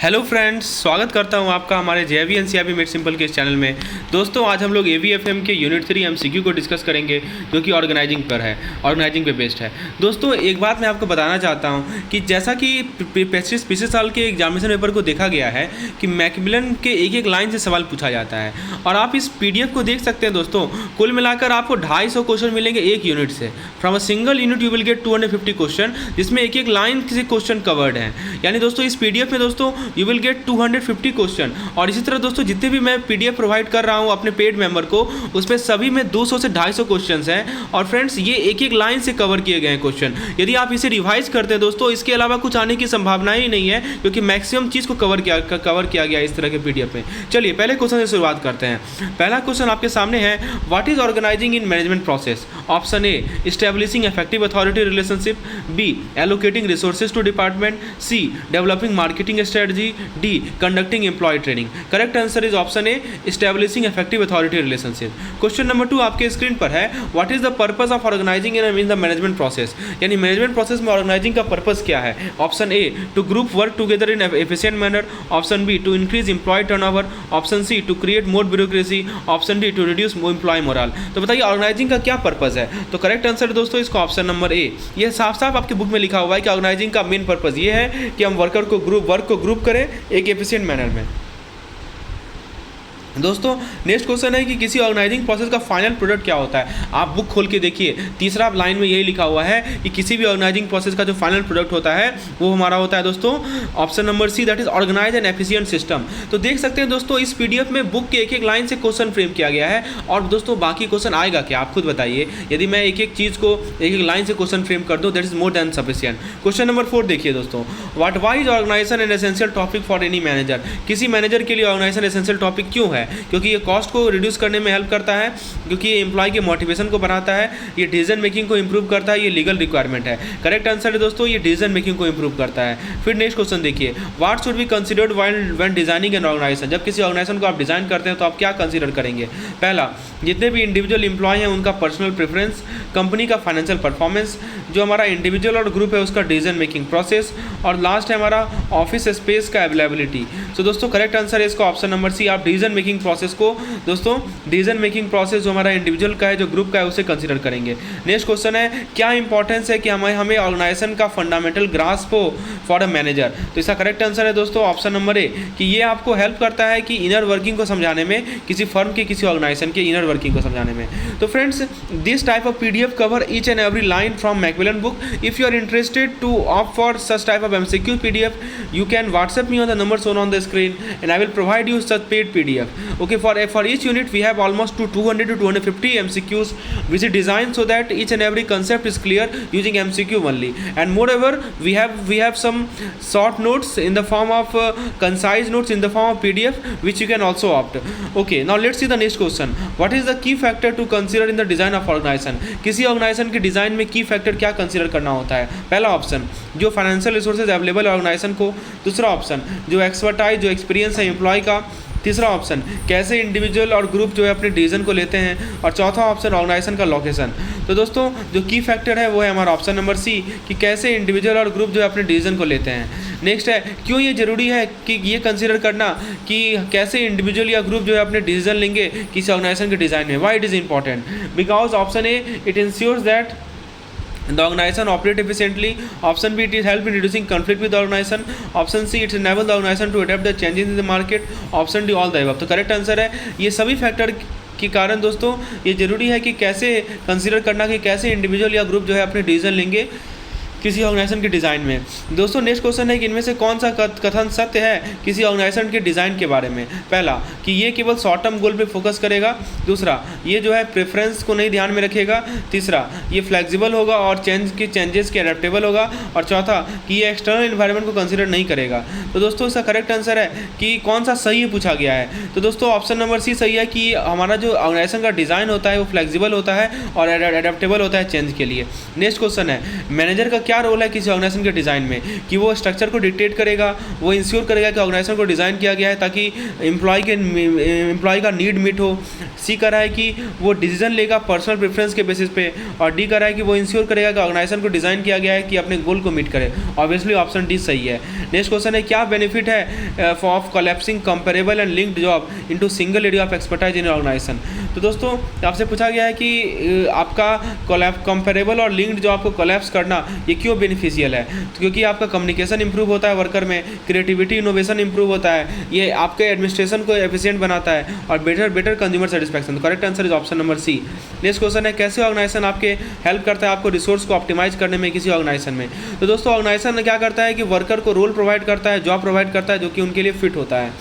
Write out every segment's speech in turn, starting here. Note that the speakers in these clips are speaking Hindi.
हेलो फ्रेंड्स, स्वागत करता हूं आपका हमारे जेवी एनसीईआरटी मेड सिंपल के इस चैनल में। दोस्तों, आज हम लोग एवीएफएम के यूनिट 3 एमसीक्यू को डिस्कस करेंगे, जो कि ऑर्गेनाइजिंग पर है, ऑर्गेनाइजिंग पे बेस्ड है। दोस्तों, एक बात मैं आपको बताना चाहता हूं कि जैसा कि पिछले साल के एग्जामिनेशन पेपर को देखा गया है कि मैकमिलन के एक एक लाइन से सवाल पूछा जाता है, और आप इस पीडीएफ को देख सकते हैं। दोस्तों, कुल मिलाकर आपको 250 क्वेश्चन मिलेंगे एक यूनिट से। From a single unit you will get 250 question, जिसमें एक एक लाइन से क्वेश्चन कवर्ड है। यानी दोस्तों, इस पीडीएफ में दोस्तों यू विल गेट 250 क्वेश्चन। और इसी तरह दोस्तों, जितने भी मैं पीडीएफ प्रोवाइड कर रहा हूं अपने पेड मेंबर को, उसमें सभी में 200 से 250 क्वेश्चन हैं। और फ्रेंड्स, ये एक एक लाइन से कवर किए गए हैं क्वेश्चन। यदि आप इसे रिवाइज करते हैं दोस्तों, इसके अलावा कुछ आने की संभावना ही नहीं है, क्योंकि मैक्सिमम चीज़ को कवर किया गया इस तरह के पीडीएफ में। चलिए पहले क्वेश्चन से शुरुआत करते हैं। पहला क्वेश्चन आपके सामने है, what is organising in management process? Option A, establishing effective authority relationship, B, allocating resources to department, C, developing marketing strategy, D, conducting employ training. Correct answer is option A, establishing effective authority relationship. Question number 2 आपके स्क्रीन पर है, what is the purpose of organising in the management process? यानी मैनेजमेंट प्रोसेस में ऑर्गेनाइजिंग का पर्पस क्या है? Option A, to group work together in efficient manner, option B, to increase employ turnover, option C, to create more bureaucracy, option D, to reduce employ moral. तो बताइए ऑर्गेनाइजिंग का क्या पर्पस है? तो करेक्ट आंसर दोस्तों इसका ऑप्शन नंबर ए। ये साफ साफ आपकी बुक में लिखा हुआ है कि ऑर्गेनाइजिंग का मेन पर्पस ये है कि हम वर्क को ग्रुप करें एक एफिशिएंट मैनर में। दोस्तों, नेक्स्ट क्वेश्चन है कि किसी ऑर्गेनाइजिंग प्रोसेस का फाइनल प्रोडक्ट क्या होता है? आप बुक खोल के देखिए, तीसरा लाइन में यही लिखा हुआ है कि किसी भी ऑर्गेनाइजिंग प्रोसेस का जो फाइनल प्रोडक्ट होता है वो हमारा होता है दोस्तों option number C, that is organise and efficient system. तो देख सकते हैं दोस्तों, इस पीडीएफ में बुक के एक एक लाइन से क्वेश्चन फ्रेम किया गया है। और दोस्तों, बाकी क्वेश्चन आएगा क्या, आप खुद बताइए। यदि मैं एक एक चीज़ को एक एक लाइन से क्वेश्चन फ्रेम कर दूँ, that is more than sufficient. Question number 4 देखिए दोस्तों, why is organisation an essential topic for any manager? किसी मैनेजर के लिए ऑर्गेनाइजेशन एसेंशियल टॉपिक क्यों है? क्योंकि ये कॉस्ट को रिड्यूस करने में हेल्प करता है, क्योंकि ये एम्प्लॉय के मोटिवेशन को बढ़ाता है, ये डिसीजन मेकिंग को इंप्रूव करता है, ये लीगल रिक्वायरमेंट है। करेक्ट आंसर है दोस्तों, ये डिसीजन मेकिंग को इंप्रूव करता है। फिर नेक्स्ट क्वेश्चन देखिए, what should be considered when designing an organisation? जब किसी ऑर्गेनाइजेशन को आप डिजाइन करते हैं तो आप क्या कंसीडर करेंगे? पहला, जितने भी इंडिविजुअल एम्प्लॉय हैं उनका पर्सनल प्रेफरेंस, कंपनी का फाइनेंशियल परफॉर्मेंस, जो हमारा इंडिविजुअल और ग्रुप है उसका डिसीजन मेकिंग प्रोसेस, और लास्ट है हमारा ऑफिस स्पेस का अवेलेबिलिटी। सो दोस्तों, करेक्ट आंसर है इसका ऑप्शन नंबर सी। आप डिसीजन मेकिंग प्रोसेस को दोस्तों, डिसीजन मेकिंग प्रोसेस जो हमारा इंडिविजुअल का है, जो ग्रुप का है, उसे कंसीडर करेंगे। नेक्स्ट क्वेश्चन है, क्या इंपॉर्टेंस है कि हमें ऑर्गेनाइजेशन का फंडामेंटल ग्रास्प हो फॉर अ मैनेजर? तो इसका करेक्ट आंसर है दोस्तों ऑप्शन नंबर ए, कि ये आपको हेल्प करता है कि इनर वर्किंग को समझाने में, किसी फर्म के किसी ऑर्गेनाइजेशन के इनर वर्किंग को समझाने में। तो friends, this type of PDF cover each and every line from Macmillan book. If you are interested to opt for such type of MCQ PDF, you can WhatsApp me on the number shown on the screen and I will provide you such paid PDF. Okay, for each unit we have almost 200 to 250 MCQs which is designed so that each and every concept is clear using MCQ only. And moreover, we have some short notes in the form of concise notes in the form of PDF which you can also opt. Okay, now let's see the next question. What is the key factor to consider in the design of organization? किसी ऑर्गेनाइजेशन के डिज़ाइन में की फैक्टर क्या कंसीडर करना होता है? पहला ऑप्शन, जो फाइनेंशियल रिसोर्सेज अवेलेबल है ऑर्गेनाइजेशन को। दूसरा ऑप्शन, जो एक्सपर्टाइज, जो एक्सपीरियंस है एम्प्लॉय का। तीसरा ऑप्शन, कैसे इंडिविजुअल और ग्रुप जो है अपने डिसीजन को लेते हैं। और चौथा ऑप्शन, ऑर्गेनाइजेशन का लोकेशन। तो दोस्तों, जो की फैक्टर है वो है हमारा ऑप्शन नंबर सी, कि कैसे इंडिविजुअल और ग्रुप जो है अपने डिसीजन को लेते हैं। नेक्स्ट है, क्यों ये जरूरी है कि ये कंसीडर करना कि कैसे इंडिविजुअल या ग्रुप जो है अपने डिसीजन लेंगे किसी ऑर्गेनाइजेशन के डिज़ाइन में। Why it is important? Because option A, it ensures that the organization operate efficiently. Option B, it help in reducing conflict with the organization. Option C, it enable the organization to adapt the changes in the market. Option D, all the above. तो करेक्ट आंसर है, ये सभी फैक्टर के कारण दोस्तों ये जरूरी है कि कैसे कंसीडर करना कि कैसे इंडिविजुअल या ग्रुप जो है अपने डिसीजन लेंगे किसी ऑर्गेनाइजेशन के डिज़ाइन में। दोस्तों, नेक्स्ट क्वेश्चन है कि इनमें से कौन सा कथन सत्य है किसी ऑर्गेनाइजेशन के डिज़ाइन के बारे में? पहला, कि ये केवल शॉर्ट टर्म गोल पे फोकस करेगा। दूसरा, ये जो है प्रेफरेंस को नहीं ध्यान में रखेगा। तीसरा, ये फ्लेक्सिबल होगा और चेंजेस के अडेप्टेबल होगा। और चौथा, कि ये एक्सटर्नल इन्वायरमेंट को कंसिडर नहीं करेगा। तो दोस्तों, इसका करेक्ट आंसर है कि कौन सा सही पूछा गया है। तो दोस्तों, ऑप्शन नंबर सी सही है कि हमारा जो ऑर्गेनाइजेशन का डिज़ाइन होता है वो फ्लेक्सिबल होता है और अडेप्टेबल होता है चेंज के लिए। नेक्स्ट क्वेश्चन है, मैनेजर का क्या रोल है किसी ऑर्गेनाइजेशन के डिज़ाइन में, कि वो स्ट्रक्चर को डिक्टेट करेगा, वो इंश्योर करेगा कि ऑर्गेनाइजेशन को डिज़ाइन किया गया है ताकि एम्प्लॉय का नीड मीट हो। सी कह रहा है कि वो डिसीजन लेगा पर्सनल प्रेफरेंस के बेसिस पे। और डी कह रहा है कि वो इंश्योर करेगा कि ऑर्गेनाइजेशन को डिज़ाइन किया गया है कि अपने गोल को मीट करे। ऑब्वियसली ऑप्शन डी सही है। नेक्स्ट क्वेश्चन है, क्या बेनिफिट है of collapsing comparable and linked job into single area of expertise in organisation. तो दोस्तों आपसे पूछा गया है कि आपका कंपेरेबल और लिंक्ड जॉब को कोलैप्स करना ये क्यों बेनिफिशियल है। तो क्योंकि आपका कम्युनिकेशन इंप्रूव होता है वर्कर में, क्रिएटिविटी इनोवेशन इंप्रूव होता है, ये आपके एडमिनिस्ट्रेशन को एफिशिएंट बनाता है और better consumer satisfaction. Correct answer is option number C. Next question है, कैसे ऑर्गेनाइजेशन आपके हेल्प करता है आपको रिसोर्स को ऑप्टिमाइज करने में किसी ऑर्गेनाइजेशन में। तो दोस्तों ऑर्गेनाइजेशन क्या करता है कि वर्कर को रोल प्रोवाइड करता है, जॉब प्रोवाइड करता है जो कि उनके लिए फिट होता है।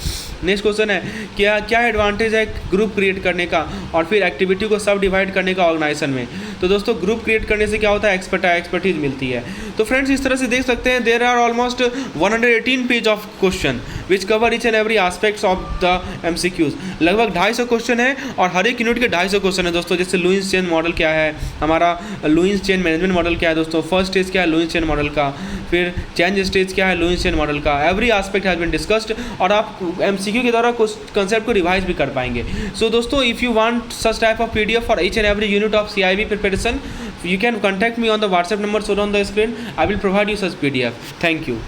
नेक्स्ट क्वेश्चन है, क्या एडवांटेज है ग्रुप क्रिएट करने का और फिर एक्टिविटी को सब डिवाइड करने का ऑर्गेनाइजेशन में। तो दोस्तों ग्रुप क्रिएट करने से क्या होता है, एक्सपर्टीज मिलती है। तो फ्रेंड्स इस तरह से देख सकते हैं there are almost 118 page of question which cover each and every aspects of the MCQs। लगभग 250 क्वेश्चन है और हर एक यूनिट के 250 क्वेश्चन है दोस्तों। जैसे लुईस चेन मॉडल क्या है, हमारा लुईस चेन मैनेजमेंट मॉडल क्या है दोस्तों, फर्स्ट स्टेज क्या है लुईस चेन मॉडल का, फिर चेंज स्टेज क्या है लुईस चेन मॉडल का। Every aspect has been discussed और आप MCQ के द्वारा कुछ कंसेप्ट को रिवाइज भी कर पाएंगे। सो दोस्तों if you want such type of PDF for each and every unit of CIB preparation, you can contact me on the WhatsApp number shown on the screen. I will provide you such PDF. Thank you.